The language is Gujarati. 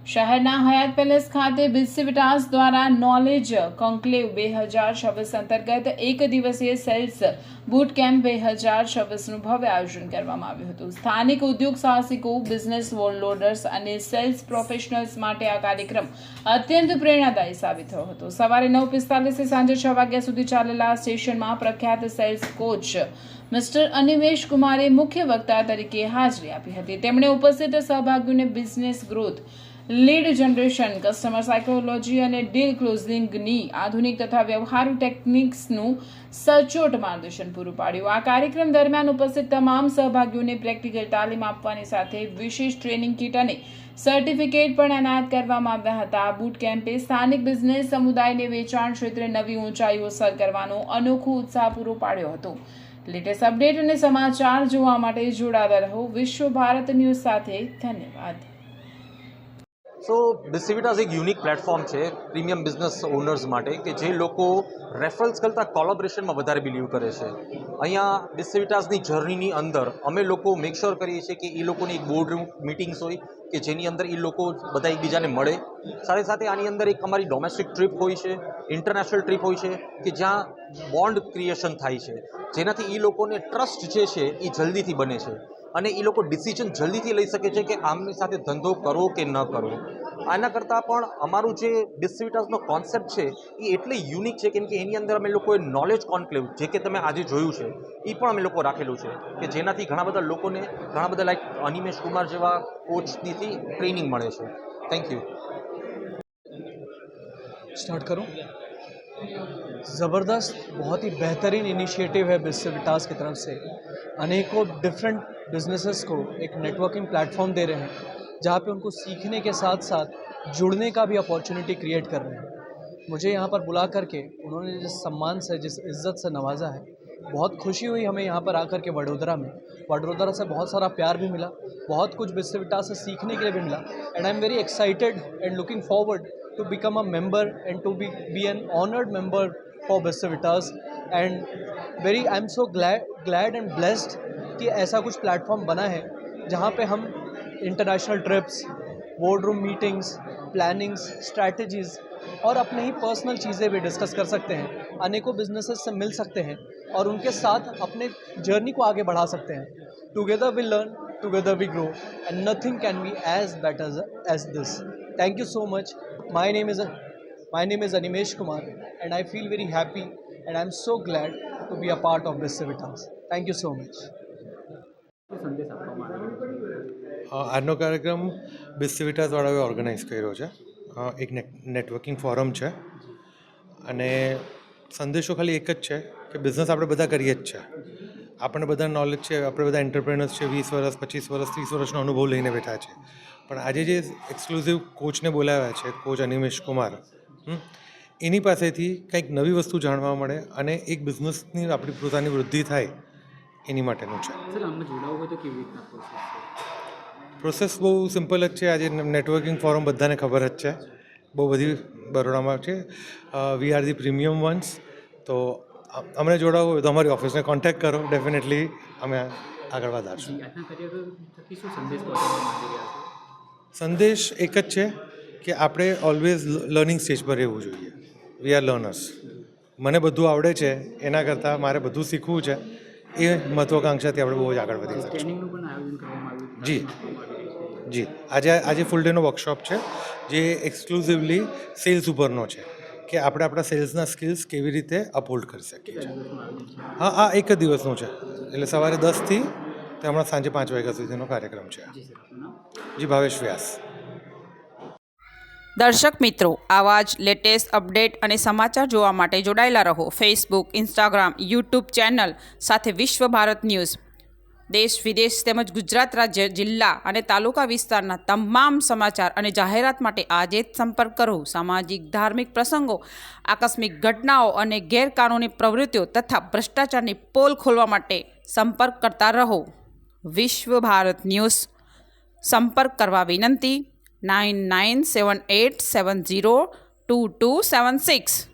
શહેરના હયાત પેલેસ ખાતે બિસ્સિવિટાસ દ્વારા નોલેજ કોન્ક્લેવ 2026 અંતર્ગત એક દિવસીય સેલ્સ બૂટ કેમ્પ 2026નું ભવ્ય આયોજન કરવામાં આવ્યું હતું. સ્થાનિક ઉદ્યોગ સાહસિકો, બિઝનેસ વર્લ્ડલોડર્સ અને સેલ્સ પ્રોફેશનલ્સ માટે આ કાર્યક્રમ અત્યંત પ્રેરણાદાયી સાબિત થયો હતો. સવારે 9:45 થી સાંજે 6 વાગ્યા સુધી ચાલેલા સેશનમાં પ્રખ્યાત સેલ્સ કોચ મિસ્ટર અનિમેશ કુમારે મુખ્ય વક્તા તરીકે હાજરી આપી હતી. તેમણે ઉપસ્થિત સહભાગીઓને business growth, lead generation, customer psychology અને ડીલ ક્લોઝિંગની આધુનિક તથા વ્યવહારુ ટેકનિક્સનું સચોટ માર્ગદર્શન પૂરું પાડ્યું. આ કાર્યક્રમ દરમિયાન ઉપસ્થિત તમામ સહભાગીઓને પ્રેક્ટિકલ તાલીમ આપવાની સાથે વિશેષ ટ્રેનિંગ કીટ અને સર્ટિફિકેટ પણ એનાયત કરવામાં આવ્યા હતા. આ બૂટ કેમ્પે સ્થાનિક બિઝનેસ સમુદાયને વેચાણ ક્ષેત્રે નવી ઊંચાઈઓ સર કરવાનો અનોખો ઉત્સાહ પૂરો પાડ્યો હતો. લેટેસ્ટ અપડેટ અને સમાચાર જોવા માટે જોડાતા રહો વિશ્વ ભારત ન્યૂઝ સાથે. ધન્યવાદ. સો બિસ્સિવિટાસ એક યુનિક પ્લેટફોર્મ છે પ્રીમિયમ બિઝનેસ ઓનર્સ માટે કે જે લોકો રેફરલ્સ કરતાં કોલોબરેશનમાં વધારે બિલીવ કરે છે. અહીંયા બિસ્સિવિટાસની જર્નીની અંદર અમે લોકો મેક શ્યોર કરીએ છીએ કે એ લોકોની એક બોર્ડ રૂમ મિટિંગ્સ હોય કે જેની અંદર એ લોકો બધા એકબીજાને મળે. સાથે સાથે આની અંદર એક અમારી ડોમેસ્ટિક ટ્રીપ હોય છે, ઇન્ટરનેશનલ ટ્રીપ હોય છે કે જ્યાં બોન્ડ ક્રિએશન થાય છે, જેનાથી એ લોકોને ટ્રસ્ટ જે છે એ જલ્દીથી બને છે અને એ લોકો ડિસિઝન જલ્દીથી લઈ શકે છે કે આમની સાથે ધંધો કરવો કે ન કરવો. આના કરતાં પણ અમારું જે બિસ્સિવિટાસનો કોન્સેપ્ટ છે એ એટલે યુનિક છે કેમ કે એની અંદર અમે લોકોએ નોલેજ કોન્ક્લેવ જે કે તમે આજે જોયું છે એ પણ અમે લોકો રાખેલું છે કે જેનાથી ઘણા બધા લોકોને ઘણા બધા લાઈક અનિમેશ કુમાર જેવા કોચનીથી ટ્રેનિંગ મળે છે. Thank you. स्टार्ट करूं? ज़बरदस्त, बहुत ही बेहतरीन इनिशिएटिव है बिस्सिविटास की तरफ से. अनेकों डिफरेंट बिजनेसेस को एक नेटवर्किंग प्लेटफॉर्म दे रहे हैं जहाँ पे उनको सीखने के साथ साथ जुड़ने का भी अपॉर्चुनिटी क्रिएट कर रहे हैं. मुझे यहाँ पर बुला करके उन्होंने जिस सम्मान से, जिस इज़्ज़त से नवाजा है, बहुत खुशी हुई हमें यहाँ पर आकर के वडोदरा से बहुत सारा प्यार भी मिला, बहुत कुछ बिस्सिविटास से सीखने के लिए भी मिला. And I am very excited and looking forward to become a member and to be an honored member for Bissivitas. And I'm so glad and blessed कि ऐसा कुछ प्लेटफॉर्म बना है जहाँ पे हम international trips, board room meetings, plannings, strategies और अपने ही पर्सनल चीज़ें भी डिस्कस कर सकते हैं, अनेकों बिजनेसेस से मिल सकते हैं और उनके साथ अपने जर्नी को आगे बढ़ा सकते हैं. Together we learn, together we grow, and nothing can be as better as this. Thank you so much. My name is Animesh Kumar and I feel very happy and I'm so glad to be a part of Bissivitas. Thank you so much. આજનો કાર્યક્રમ બિસ્સિવિટાસવાળાએ ઓર્ગેનાઇઝ કર્યો છે. એક નેટવર્કિંગ ફોરમ છે અને સંદેશો ખાલી એક જ છે કે બિઝનેસ આપણે બધા કરીએ જ છે. આપણને બધા નોલેજ છે, આપણે બધા એન્ટરપ્રેનર્સ છે, 20 વર્ષ, 25 વર્ષ, 30 વર્ષનો અનુભવ લઈને બેઠા છે. પણ આજે જે એક્સક્લુઝિવ કોચને બોલાવ્યા છે, કોચ અનિમેશ કુમાર, એની પાસેથી કંઈક નવી વસ્તુ જાણવા મળે અને એક બિઝનેસની આપણી પોતાની વૃદ્ધિ થાય એની માટેનું છે. પ્રોસેસ બહુ સિમ્પલ જ છે. આજે નેટવર્કિંગ ફોરમ બધાને ખબર જ છે, બહુ બધી બરોડામાં છે. We are the premium once. તો અમને જોડાવું હોય તો અમારી ઓફિસને કોન્ટેક્ટ કરો, ડેફિનેટલી અમે આગળ વધારશું. સંદેશ એક જ છે કે આપણે ઓલવેઝ લર્નિંગ સ્ટેજ પર રહેવું જોઈએ. We are learners. મને બધું આવડે છે એના કરતાં મારે બધું શીખવું છે, એ મહત્વાકાંક્ષાથી આપણે બહુ જ આગળ વધી શકીશું. જી આજે ફૂલ ડેનો વર્કશોપ છે જે એક્સક્લુઝિવલી સેલ્સ ઉપરનો છે કે આપણે આપણા સેલ્સના સ્કિલ્સ કેવી રીતે અપહોલ્ડ કરી શકીએ છીએ. હા, એક જ દિવસનું છે, એટલે સવારે 10થી તે હમણાં સાંજે 5 વાગ્યા સુધીનો કાર્યક્રમ છે. જી, ભાવેશ વ્યાસ. દર્શક મિત્રો, આવા જ લેટેસ્ટ અપડેટ અને સમાચાર જોવા માટે જોડાયેલા રહો ફેસબુક, ઇન્સ્ટાગ્રામ, યુટ્યુબ ચેનલ સાથે વિશ્વ ભારત ન્યૂઝ. દેશ વિદેશ તેમજ ગુજરાત રાજ્ય, જિલ્લા અને તાલુકા વિસ્તારના તમામ સમાચાર અને જાહેરાત માટે આજે જ સંપર્ક કરો. સામાજિક, ધાર્મિક પ્રસંગો, આકસ્મિક ઘટનાઓ અને ગેરકાનૂની પ્રવૃત્તિઓ તથા ભ્રષ્ટાચારની પોલ ખોલવા માટે સંપર્ક કરતા રહો. વિશ્વ ભારત ન્યૂઝ. સંપર્ક કરવા વિનંતી 9978702276.